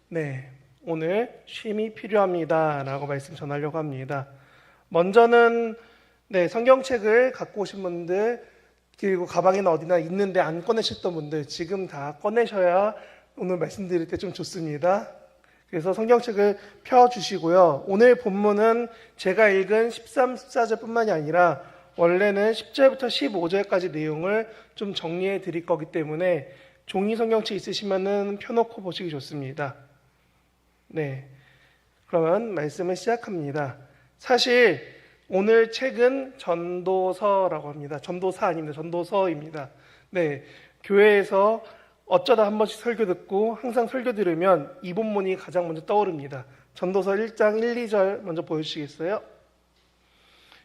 네, 오늘 쉼이 필요합니다 라고 말씀 전하려고 합니다. 먼저는 성경책을 갖고 오신 분들, 그리고 가방이나 어디나 있는데 안 꺼내셨던 분들 지금 다 꺼내셔야 오늘 말씀드릴 때 좀 좋습니다. 그래서 성경책을 펴주시고요. 오늘 본문은 제가 읽은 13, 14절 뿐만이 아니라 원래는 10절부터 15절까지 내용을 좀 정리해 드릴 거기 때문에 종이 성경책 있으시면은 펴놓고 보시기 좋습니다. 네, 그러면 말씀을 시작합니다. 사실 오늘 책은 전도서라고 합니다. 전도사 아닙니다. 전도서입니다. 네, 교회에서 어쩌다 한 번씩 설교 듣고 항상 설교 들으면 이 본문이 가장 먼저 떠오릅니다. 전도서 1장 1, 2절 먼저 보여주시겠어요?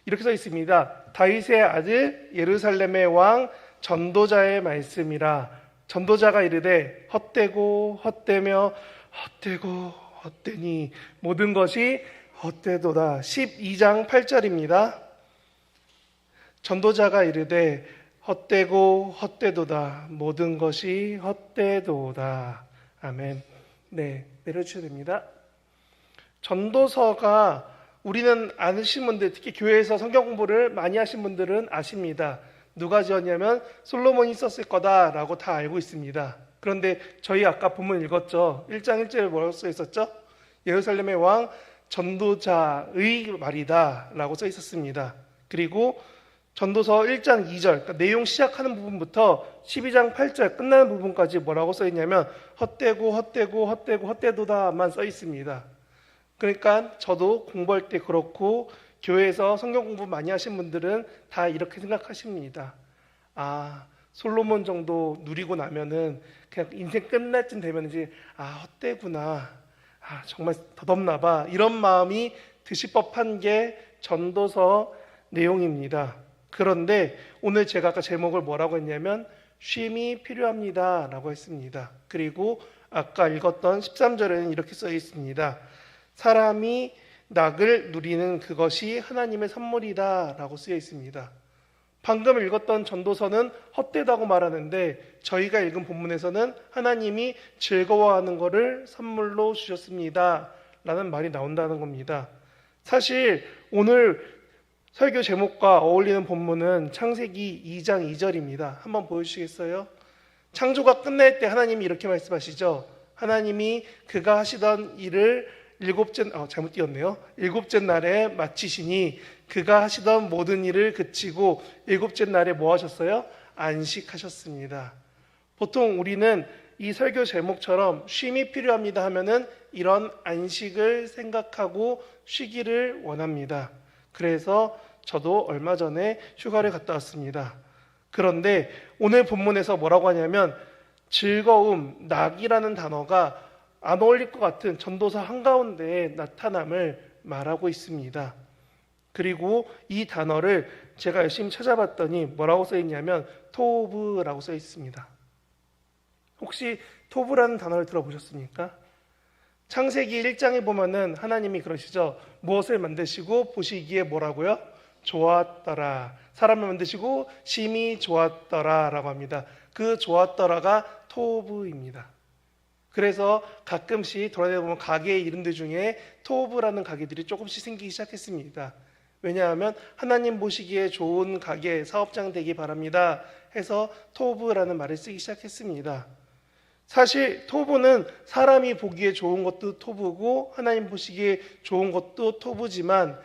이렇게 써 있습니다. 다윗의 아들 예루살렘의 왕 전도자의 말씀이라. 전도자가 이르되 헛되고 헛되며 헛되고 헛되니 모든 것이 헛되도다. 12장 8절입니다. 전도자가 이르되 헛되고 헛되도다. 모든 것이 헛되도다. 아멘. 네, 내려주셔야 됩니다. 전도서가 우리는 아시는 분들, 특히 교회에서 성경 공부를 많이 하신 분들은 아십니다. 누가 지었냐면 솔로몬이 썼을 거다라고 다 알고 있습니다. 그런데 저희 아까 본문 읽었죠. 1장 1절에 뭐라고 써 있었죠? 예루살렘의 왕 전도자의 말이다 라고 써 있었습니다. 그리고 전도서 1장 2절, 그러니까 내용 시작하는 부분부터 12장 8절 끝나는 부분까지 뭐라고 써 있냐면 헛되고 헛되고 헛되고 헛되도다만 써 있습니다. 그러니까 저도 공부할 때 그렇고 교회에서 성경 공부 많이 하신 분들은 다 이렇게 생각하십니다. 아, 솔로몬 정도 누리고 나면은 그냥 인생 끝날 쯤 되면 이제 헛되구나. 정말 덧없나 봐. 이런 마음이 드실 법한 게 전도서 내용입니다. 그런데 오늘 제가 아까 제목을 뭐라고 했냐면 쉼이 필요합니다 라고 했습니다. 그리고 아까 읽었던 13절에는 이렇게 써 있습니다. 사람이 낙을 누리는 그것이 하나님의 선물이다 라고 쓰여 있습니다. 방금 읽었던 전도서는 헛되다고 말하는데 저희가 읽은 본문에서는 하나님이 즐거워하는 것을 선물로 주셨습니다 라는 말이 나온다는 겁니다. 사실 오늘 설교 제목과 어울리는 본문은 창세기 2장 2절입니다. 한번 보여주시겠어요? 창조가 끝날 때 하나님이 이렇게 말씀하시죠. 하나님이 그가 하시던 일을 잘못 띄었네요. 일곱째 날에 마치시니 그가 하시던 모든 일을 그치고 일곱째 날에 뭐 하셨어요? 안식하셨습니다. 보통 우리는 이 설교 제목처럼 쉼이 필요합니다 하면은 이런 안식을 생각하고 쉬기를 원합니다. 그래서 저도 얼마 전에 휴가를 갔다 왔습니다. 그런데 오늘 본문에서 뭐라고 하냐면 즐거움, 낙이라는 단어가 안 어울릴 것 같은 전도서 한가운데에 나타남을 말하고 있습니다. 그리고 이 단어를 제가 열심히 찾아봤더니 뭐라고 써 있냐면 토브라고 써 있습니다. 혹시 토브라는 단어를 들어보셨습니까? 창세기 1장에 보면은 하나님이 그러시죠. 무엇을 만드시고 보시기에 뭐라고요? 좋았더라. 사람을 만드시고 심히 좋았더라 라고 합니다. 그 좋았더라가 토브입니다. 그래서 가끔씩 돌아다니면 가게의 이름들 중에 토브라는 가게들이 조금씩 생기기 시작했습니다. 왜냐하면 하나님 보시기에 좋은 가게, 사업장 되기 바랍니다 해서 토브라는 말을 쓰기 시작했습니다. 사실 토브는 사람이 보기에 좋은 것도 토브고 하나님 보시기에 좋은 것도 토브지만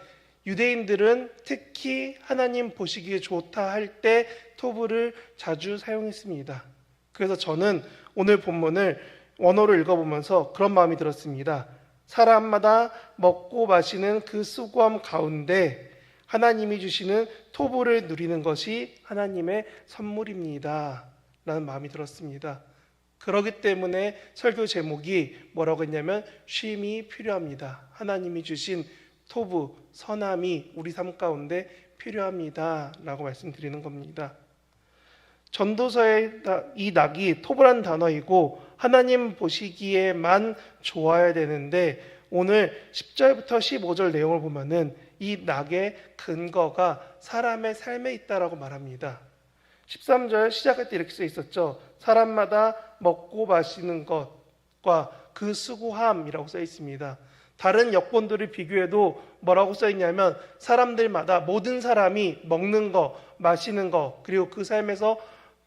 유대인들은 특히 하나님 보시기에 좋다 할 때 토브를 자주 사용했습니다. 그래서 저는 오늘 본문을 원어로 읽어보면서 그런 마음이 들었습니다. 사람마다 먹고 마시는 그 수고함 가운데 하나님이 주시는 토브를 누리는 것이 하나님의 선물입니다 라는 마음이 들었습니다. 그렇기 때문에 설교 제목이 뭐라고 했냐면 쉼이 필요합니다. 하나님이 주신 토브, 선함이 우리 삶 가운데 필요합니다 라고 말씀드리는 겁니다. 전도서의 이 낙이 토브라는 단어이고 하나님 보시기에만 좋아야 되는데 오늘 10절부터 15절 내용을 보면은 이 낙의 근거가 사람의 삶에 있다라고 말합니다. 13절 시작할 때 이렇게 써 있었죠. 사람마다 먹고 마시는 것, 그 수고함이라고 써 있습니다. 다른 역본들을 비교해도 뭐라고 써 있냐면 사람들마다 모든 사람이 먹는 거, 마시는 거, 그리고 그 삶에서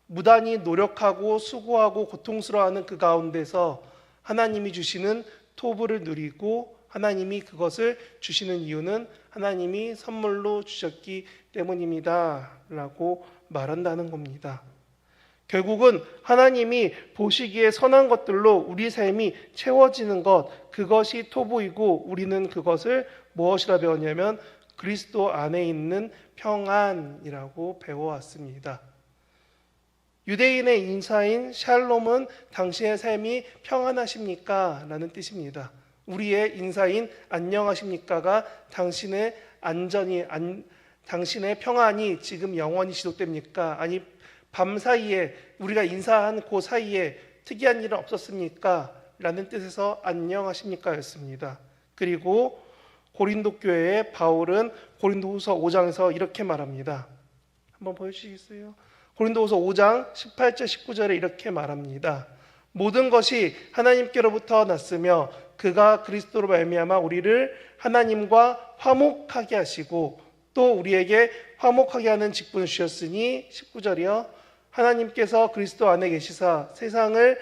무단히 노력하고 수고하고 고통스러워하는 그 가운데서 하나님이 주시는 토부를 누리고 하나님이 그것을 주시는 이유는 하나님이 선물로 주셨기 때문입니다 라고 말한다는 겁니다. 결국은 하나님이 보시기에 선한 것들로 우리 삶이 채워지는 것, 그것이 토부이고 우리는 그것을 무엇이라 배웠냐면 그리스도 안에 있는 평안이라고 배워왔습니다. 유대인의 인사인 샬롬은 당신의 삶이 평안하십니까? 라는 뜻입니다. 우리의 인사인 안녕하십니까가 당신의 당신의 평안이 지금 영원히 지속됩니까? 아니 밤 사이에 우리가 인사한 그 사이에 특이한 일은 없었습니까? 라는 뜻에서 안녕하십니까 였습니다. 그리고 고린도 교회의 바울은 고린도후서 5장에서 이렇게 말합니다. 한번 보여주시겠어요? 고린도후서 5장 18절 19절에 이렇게 말합니다. 모든 것이 하나님께로부터 났으며 그가 그리스도로 말미암아 우리를 하나님과 화목하게 하시고 또 우리에게 화목하게 하는 직분을 주셨으니 19절이요. 하나님께서 그리스도 안에 계시사 세상을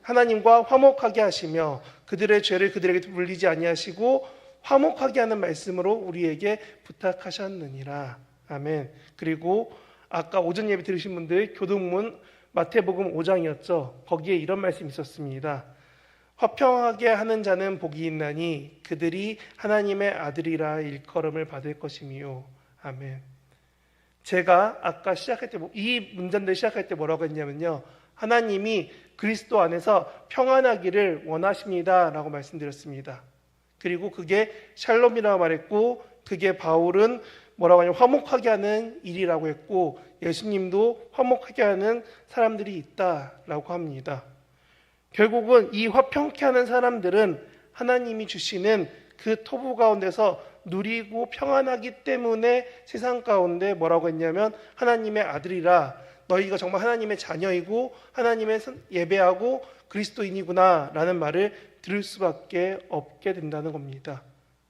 하나님과 화목하게 하시며 그들의 죄를 그들에게 물리지 아니하시고 화목하게 하는 말씀으로 우리에게 부탁하셨느니라. 아멘. 그리고 아까 오전 예배 들으신 분들 교동문 마태복음 5장이었죠. 거기에 이런 말씀이 있었습니다. 화평하게 하는 자는 복이 있나니 그들이 하나님의 아들이라 일컬음을 받을 것이미요. 아멘. 제가 아까 시작할 때 이 문장들 시작할 때 뭐라고 했냐면요. 하나님이 그리스도 안에서 평안하기를 원하십니다 라고 말씀드렸습니다. 그리고 그게 샬롬이라고 말했고 그게 바울은 뭐라고 하냐면 화목하게 하는 일이라고 했고 예수님도 화목하게 하는 사람들이 있다라고 합니다. 결국은 이 화평케 하는 사람들은 하나님이 주시는 그 토부 가운데서 누리고 평안하기 때문에 세상 가운데 뭐라고 했냐면 하나님의 아들이라 너희가 정말 하나님의 자녀이고 하나님의 예배하고 그리스도인이구나 라는 말을 들을 수밖에 없게 된다는 겁니다.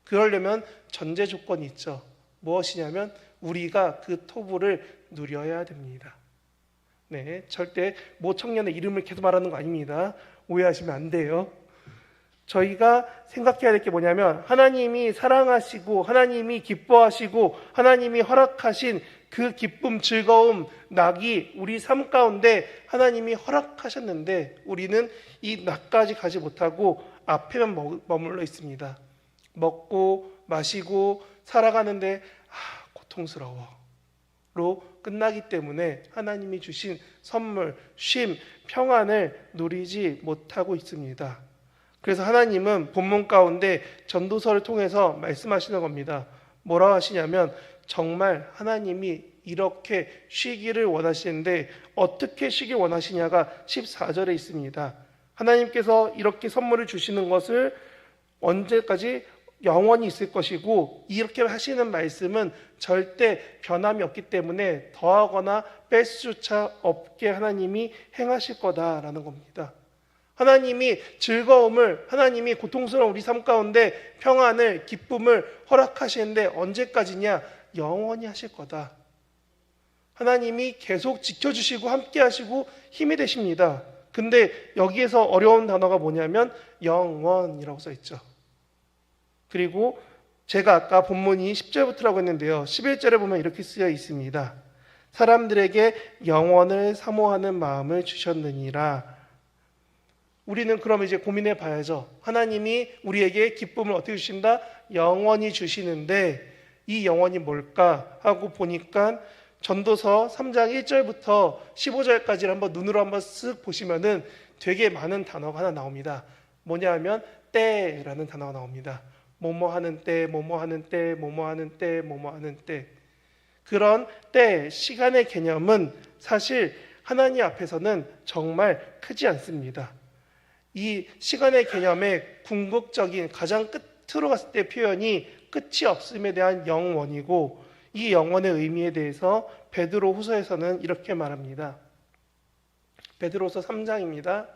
그러려면 전제 조건이 있죠. 무엇이냐면 우리가 그 토부를 누려야 됩니다. 네, 절대 모 청년의 이름을 계속 말하는 거 아닙니다. 오해하시면 안 돼요. 저희가 생각해야 될 게 뭐냐면 하나님이 사랑하시고 하나님이 기뻐하시고 하나님이 허락하신 그 기쁨, 즐거움, 낙이 우리 삶 가운데 하나님이 허락하셨는데 우리는 이 낙까지 가지 못하고 앞에만 머물러 있습니다. 먹고 마시고 살아가는데 고통스러워로 끝나기 때문에 하나님이 주신 선물, 쉼, 평안을 누리지 못하고 있습니다. 그래서 하나님은 본문 가운데 전도서를 통해서 말씀하시는 겁니다. 뭐라고 하시냐면 정말 하나님이 이렇게 쉬기를 원하시는데 어떻게 쉬길 원하시냐가 14절에 있습니다. 하나님께서 이렇게 선물을 주시는 것을 언제까지 영원히 있을 것이고 이렇게 하시는 말씀은 절대 변함이 없기 때문에 더하거나 뺄 수조차 없게 하나님이 행하실 거다라는 겁니다. 하나님이 즐거움을, 하나님이 고통스러운 우리 삶 가운데 평안을, 기쁨을 허락하시는데 언제까지냐? 영원히 하실 거다. 하나님이 계속 지켜주시고 함께 하시고 힘이 되십니다. 근데 여기에서 어려운 단어가 뭐냐면 영원이라고 써있죠. 그리고 제가 아까 본문이 10절부터라고 했는데요. 11절에 보면 이렇게 쓰여 있습니다. 사람들에게 영원을 사모하는 마음을 주셨느니라. 우리는 그럼 이제 고민해 봐야죠. 하나님이 우리에게 기쁨을 어떻게 주신다? 영원히 주시는데 이 영원이 뭘까 하고 보니까 전도서 3장 1절부터 15절까지를 한번 눈으로 한번 쓱 보시면은 되게 많은 단어가 하나 나옵니다. 뭐냐 하면 때라는 단어가 나옵니다. 뭐뭐 하는 때, 뭐뭐 하는 때, 뭐뭐 하는 때, 뭐뭐 하는 때. 그런 때, 시간의 개념은 사실 하나님 앞에서는 정말 크지 않습니다. 이 시간의 개념의 궁극적인 가장 끝으로 갔을 때 표현이 끝이 없음에 대한 영원이고 이 영원의 의미에 대해서 베드로 후서에서는 이렇게 말합니다. 베드로서 3장입니다.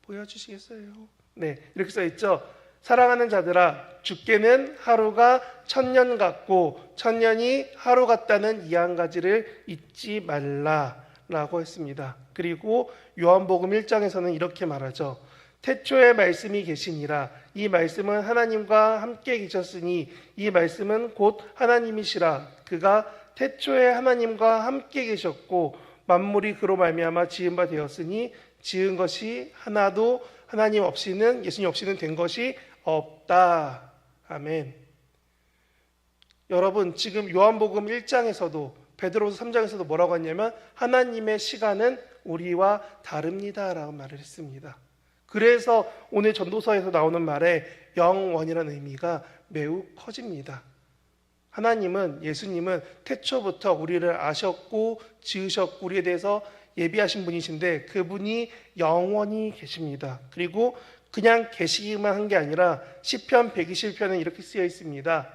보여주시겠어요? 네, 이렇게 써 있죠. 사랑하는 자들아, 주께는 하루가 1000년 같고 1000년이 하루 같다는 이 한 가지를 잊지 말라라고 했습니다. 그리고 요한복음 1장에서는 이렇게 말하죠. 태초에 말씀이 계시니라. 이 말씀은 하나님과 함께 계셨으니 이 말씀은 곧 하나님이시라. 그가 태초에 하나님과 함께 계셨고 만물이 그로 말미암아 지은 바 되었으니 지은 것이 하나도 하나님 없이는, 예수님 없이는 된 것이 없다. 아멘. 여러분, 지금 요한복음 1장에서도 베드로서 3장에서도 뭐라고 했냐면 하나님의 시간은 우리와 다릅니다라고 말을 했습니다. 그래서 오늘 전도서에서 나오는 말에 영원이라는 의미가 매우 커집니다. 하나님은, 예수님은 태초부터 우리를 아셨고 지으셨고 우리에 대해서 예비하신 분이신데 그분이 영원히 계십니다. 그리고 그냥 계시기만 한 게 아니라 시편 121편은 이렇게 쓰여 있습니다.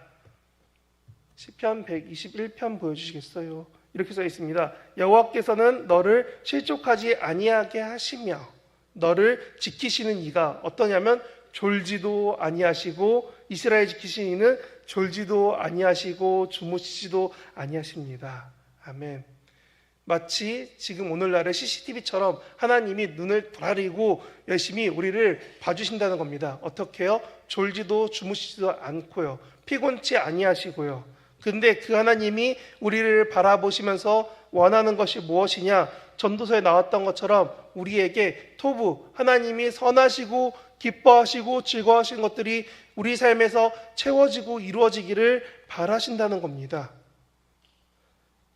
시편 121편 보여주시겠어요? 이렇게 써 있습니다. 여호와께서는 너를 실족하지 아니하게 하시며 너를 지키시는 이가 어떠냐면 졸지도 아니하시고 이스라엘 지키시는 이는 졸지도 아니하시고 주무시지도 아니하십니다. 아멘. 마치 지금 오늘날의 CCTV처럼 하나님이 눈을 부라리고 열심히 우리를 봐주신다는 겁니다. 어떻게 해요? 졸지도 주무시지도 않고요. 피곤치 아니하시고요. 근데 그 하나님이 우리를 바라보시면서 원하는 것이 무엇이냐? 전도서에 나왔던 것처럼 우리에게 토부, 하나님이 선하시고 기뻐하시고 즐거워하시는 것들이 우리 삶에서 채워지고 이루어지기를 바라신다는 겁니다.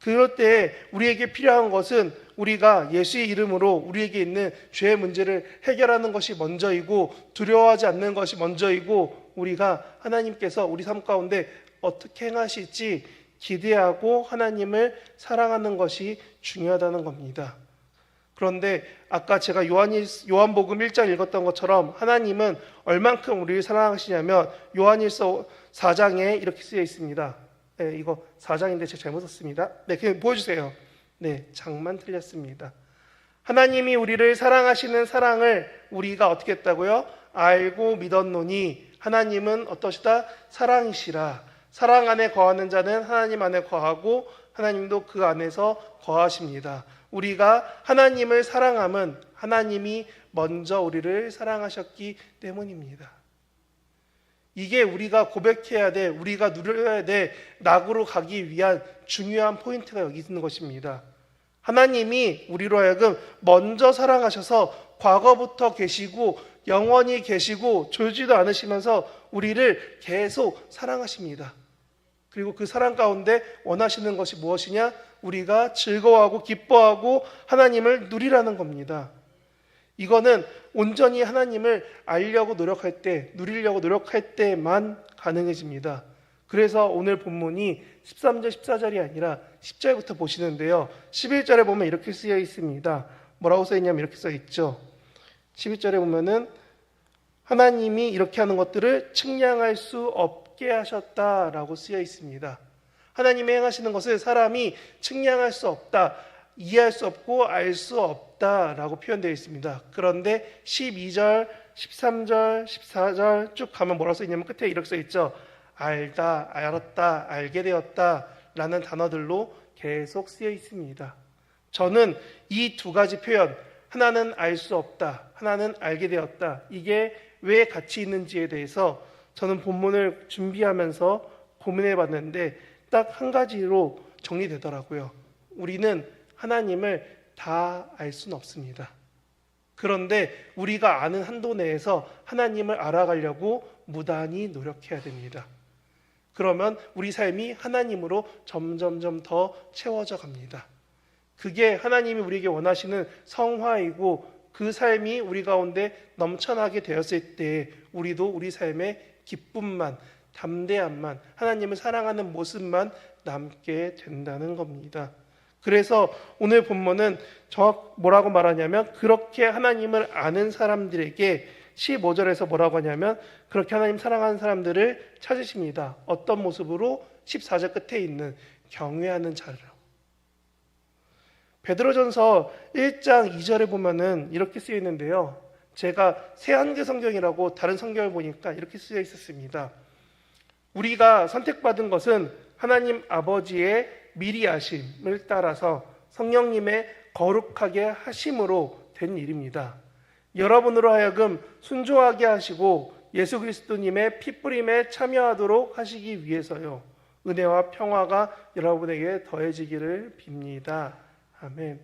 그럴 때 우리에게 필요한 것은 우리가 예수의 이름으로 우리에게 있는 죄의 문제를 해결하는 것이 먼저이고 두려워하지 않는 것이 먼저이고 우리가 하나님께서 우리 삶 가운데 어떻게 행하실지 기대하고 하나님을 사랑하는 것이 중요하다는 겁니다. 그런데 아까 제가 요한복음 1장 읽었던 것처럼 하나님은 얼만큼 우리를 사랑하시냐면 요한일서 4장에 이렇게 쓰여 있습니다. 네, 이거 4장인데 제가 잘못 썼습니다. 네, 그냥 보여주세요. 네, 장만 틀렸습니다. 하나님이 우리를 사랑하시는 사랑을 우리가 어떻게 했다고요? 알고 믿었노니 하나님은 어떠시다? 사랑이시라. 사랑 안에 거하는 자는 하나님 안에 거하고 하나님도 그 안에서 거하십니다. 우리가 하나님을 사랑함은 하나님이 먼저 우리를 사랑하셨기 때문입니다. 이게 우리가 고백해야 돼, 우리가 누려야 돼, 낙으로 가기 위한 중요한 포인트가 여기 있는 것입니다. 하나님이 우리로 하여금 먼저 사랑하셔서 과거부터 계시고 영원히 계시고 졸지도 않으시면서 우리를 계속 사랑하십니다. 그리고 그 사랑 가운데 원하시는 것이 무엇이냐? 우리가 즐거워하고 기뻐하고 하나님을 누리라는 겁니다. 이거는 온전히 하나님을 알려고 노력할 때, 누리려고 노력할 때만 가능해집니다. 그래서 오늘 본문이 13절, 14절이 아니라 10절부터 보시는데요. 11절에 보면 이렇게 쓰여 있습니다. 뭐라고 써 있냐면 이렇게 써 있죠. 11절에 보면은 하나님이 이렇게 하는 것들을 측량할 수 없게 하셨다라고 쓰여 있습니다. 하나님이 행하시는 것을 사람이 측량할 수 없다, 이해할 수 없고 알 수 없다라고 표현되어 있습니다. 그런데 12절, 13절, 14절 쭉 가면 뭐라고 써 있냐면 끝에 이렇게 써 있죠. 알다, 알았다, 알게 되었다 라는 단어들로 계속 쓰여 있습니다. 저는 이 두 가지 표현, 하나는 알 수 없다, 하나는 알게 되었다, 이게 왜 같이 있는지에 대해서 저는 본문을 준비하면서 고민해 봤는데 딱 한 가지로 정리되더라고요. 우리는 하나님을 다 알 수는 없습니다. 그런데 우리가 아는 한도 내에서 하나님을 알아가려고 무단히 노력해야 됩니다. 그러면 우리 삶이 하나님으로 점점점 더 채워져 갑니다. 그게 하나님이 우리에게 원하시는 성화이고 그 삶이 우리 가운데 넘쳐나게 되었을 때 우리도 우리 삶의 기쁨만, 담대함만, 하나님을 사랑하는 모습만 남게 된다는 겁니다. 그래서 오늘 본문은 뭐라고 말하냐면 그렇게 하나님을 아는 사람들에게 15절에서 뭐라고 하냐면 그렇게 하나님 사랑하는 사람들을 찾으십니다. 어떤 모습으로? 14절 끝에 있는 경외하는 자로. 베드로전서 1장 2절에 보면은 이렇게 쓰여 있는데요. 제가 새한글 성경이라고 다른 성경을 보니까 이렇게 쓰여 있었습니다. 우리가 선택받은 것은 하나님 아버지의 미리 아심을 따라서 성령님의 거룩하게 하심으로 된 일입니다. 여러분으로 하여금 순종하게 하시고 예수 그리스도님의 피뿌림에 참여하도록 하시기 위해서요. 은혜와 평화가 여러분에게 더해지기를 빕니다. 아멘.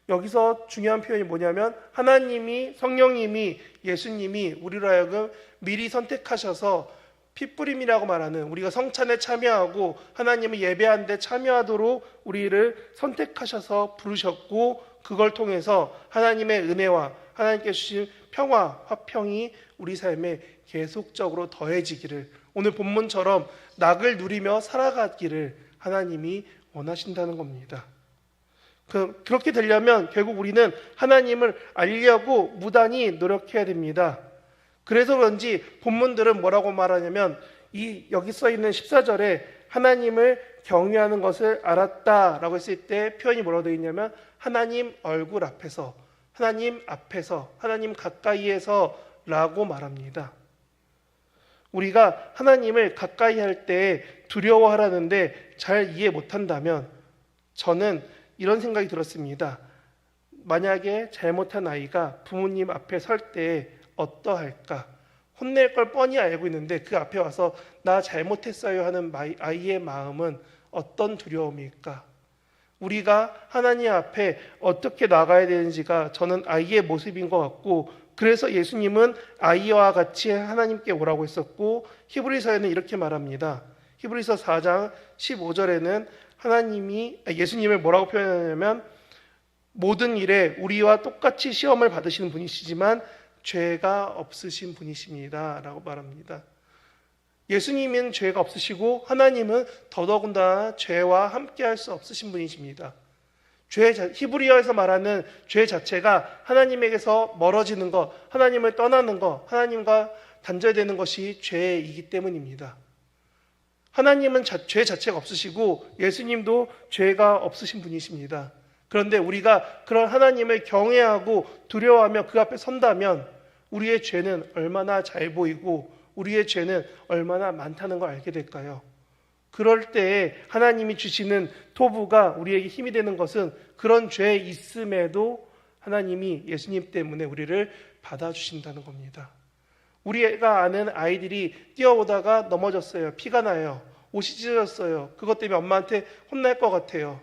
여기서 중요한 표현이 뭐냐면 하나님이, 성령님이, 예수님이 우리로 하여금 미리 선택하셔서 피뿌림이라고 말하는 우리가 성찬에 참여하고 하나님을 예배하는 데 참여하도록 우리를 선택하셔서 부르셨고, 그걸 통해서 하나님의 은혜와 하나님께 주신 평화, 화평이 우리 삶에 계속적으로 더해지기를, 오늘 본문처럼 낙을 누리며 살아가기를 하나님이 원하신다는 겁니다. 그렇게 되려면 결국 우리는 하나님을 알려고 무단히 노력해야 됩니다. 그래서 그런지 본문들은 뭐라고 말하냐면 여기 써 있는 14절에 하나님을 경외하는 것을 알았다라고 했을 때 표현이 뭐라고 되어 있냐면 하나님 얼굴 앞에서, 하나님 앞에서, 하나님 가까이에서 라고 말합니다. 우리가 하나님을 가까이 할 때 두려워하라는데 잘 이해 못한다면 저는 이런 생각이 들었습니다. 만약에 잘못한 아이가 부모님 앞에 설 때 어떠할까? 혼낼 걸 뻔히 알고 있는데 그 앞에 와서 나 잘못했어요 하는 아이의 마음은 어떤 두려움일까? 우리가 하나님 앞에 어떻게 나가야 되는지가 저는 아이의 모습인 것 같고, 그래서 예수님은 아이와 같이 하나님께 오라고 했었고, 히브리서에는 이렇게 말합니다. 히브리서 4장 15절에는 예수님을 뭐라고 표현하냐면 모든 일에 우리와 똑같이 시험을 받으시는 분이시지만 죄가 없으신 분이십니다 라고 말합니다. 예수님은 죄가 없으시고 하나님은 더더군다나 죄와 함께할 수 없으신 분이십니다. 히브리어에서 말하는 죄 자체가 하나님에게서 멀어지는 것, 하나님을 떠나는 것, 하나님과 단절되는 것이 죄이기 때문입니다. 하나님은 죄 자체가 없으시고 예수님도 죄가 없으신 분이십니다. 그런데 우리가 그런 하나님을 경외하고 두려워하며 그 앞에 선다면 우리의 죄는 얼마나 잘 보이고 우리의 죄는 얼마나 많다는 걸 알게 될까요? 그럴 때에 하나님이 주시는 토부가 우리에게 힘이 되는 것은 그런 죄에 있음에도 하나님이 예수님 때문에 우리를 받아주신다는 겁니다. 우리가 아는 아이들이 뛰어오다가 넘어졌어요. 피가 나요. 옷이 찢어졌어요. 그것 때문에 엄마한테 혼날 것 같아요.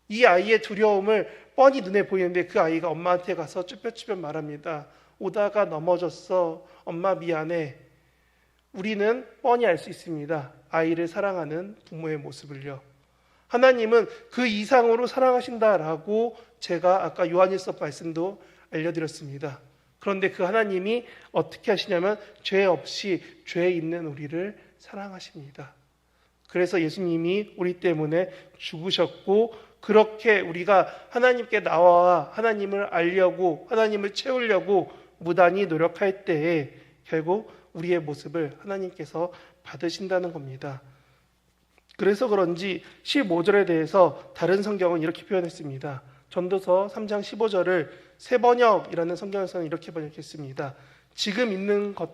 이 아이의 두려움을 뻔히 눈에 보이는데 그 아이가 엄마한테 가서 쭈뼛쭈뼛 말합니다. 오다가 넘어졌어. 엄마 미안해. 우리는 뻔히 알 수 있습니다. 아이를 사랑하는 부모의 모습을요. 하나님은 그 이상으로 사랑하신다라고 제가 아까 요한일서 말씀도 알려드렸습니다. 그런데 그 하나님이 어떻게 하시냐면 죄 없이 죄 있는 우리를 사랑하십니다. 그래서 예수님이 우리 때문에 죽으셨고, 그렇게 우리가 하나님께 나와 하나님을 알려고, 하나님을 채우려고 무단히 노력할 때에 결국 우리의 모습을 하나님께서 받으신다는 겁니다. 그래서 그런지 15절에 대해서 다른 성경은 이렇게 표현했습니다. 전도서 3장 15절을 새번역이라는 성경에서는 이렇게 번역했습니다. 지금 있는 것,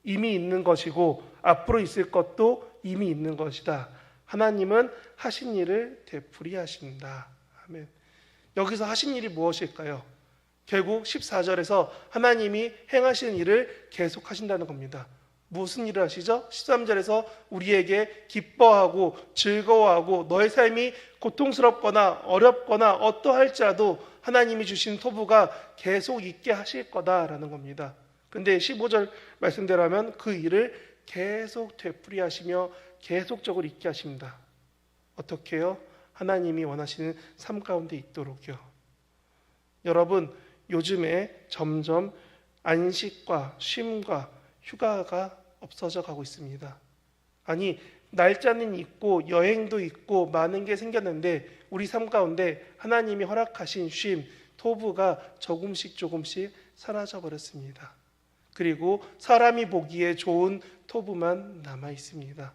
이미 있는 것이고 앞으로 있을 것도 이미 있는 것이다. 하나님은 하신 일을 되풀이 하신다. 아멘. 여기서 하신 일이 무엇일까요? 결국 14절에서 하나님이 행하시는 일을 계속하신다는 겁니다. 무슨 일을 하시죠? 13절에서 우리에게 기뻐하고 즐거워하고 너의 삶이 고통스럽거나 어렵거나 어떠할지라도 하나님이 주신 토부가 계속 있게 하실 거다라는 겁니다. 근데 15절 말씀대로 하면 그 일을 계속 되풀이하시며 계속적으로 있게 하십니다. 어떻게요? 하나님이 원하시는 삶 가운데 있도록요. 여러분, 요즘에 점점 안식과 쉼과 휴가가 없어져 가고 있습니다. 아니, 날짜는 있고 여행도 있고 많은 게 생겼는데 우리 삶 가운데 하나님이 허락하신 쉼, 토부가 조금씩 사라져 버렸습니다. 그리고 사람이 보기에 좋은 토부만 남아 있습니다.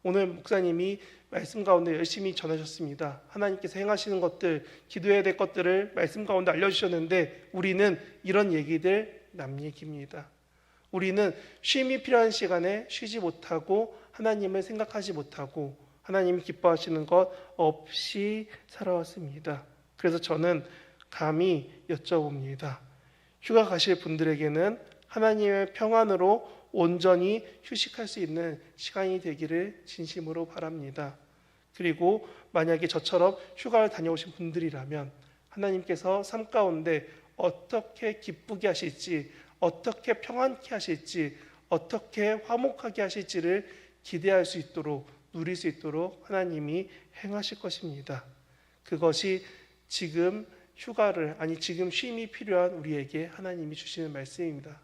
오늘 목사님이 말씀 가운데 열심히 전하셨습니다. 하나님께서 행하시는 것들, 기도해야 될 것들을 말씀 가운데 알려주셨는데 우리는 이런 얘기들 남 얘기입니다. 우리는 쉼이 필요한 시간에 쉬지 못하고 하나님을 생각하지 못하고 하나님이 기뻐하시는 것 없이 살아왔습니다. 그래서 저는 감히 여쭤봅니다. 휴가 가실 분들에게는 하나님의 평안으로 온전히 휴식할 수 있는 시간이 되기를 진심으로 바랍니다. 그리고 만약에 저처럼 휴가를 다녀오신 분들이라면 하나님께서 삶 가운데 어떻게 기쁘게 하실지, 어떻게 평안케 하실지, 어떻게 화목하게 하실지를 기대할 수 있도록, 누릴 수 있도록 하나님이 행하실 것입니다. 그것이 지금 지금 쉼이 필요한 우리에게 하나님이 주시는 말씀입니다.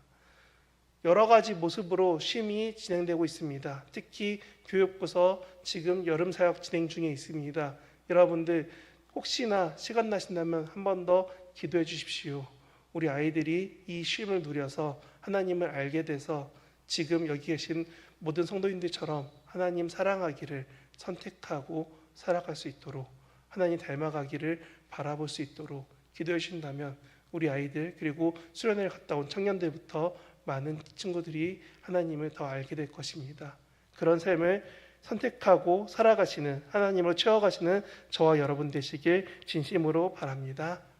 여러 가지 모습으로 쉼이 진행되고 있습니다. 특히 교육부서 지금 여름 사역 진행 중에 있습니다. 여러분들 혹시나 시간 나신다면 한 번 더 기도해 주십시오. 우리 아이들이 이 쉼을 누려서 하나님을 알게 돼서 지금 여기 계신 모든 성도님들처럼 하나님 사랑하기를 선택하고 살아갈 수 있도록, 하나님 닮아가기를 바라볼 수 있도록 기도해 주신다면 우리 아이들, 그리고 수련회를 갔다 온 청년들부터 많은 친구들이 하나님을 더 알게 될 것입니다. 그런 삶을 선택하고 살아가시는, 하나님으로 채워가시는 저와 여러분 되시길 진심으로 바랍니다.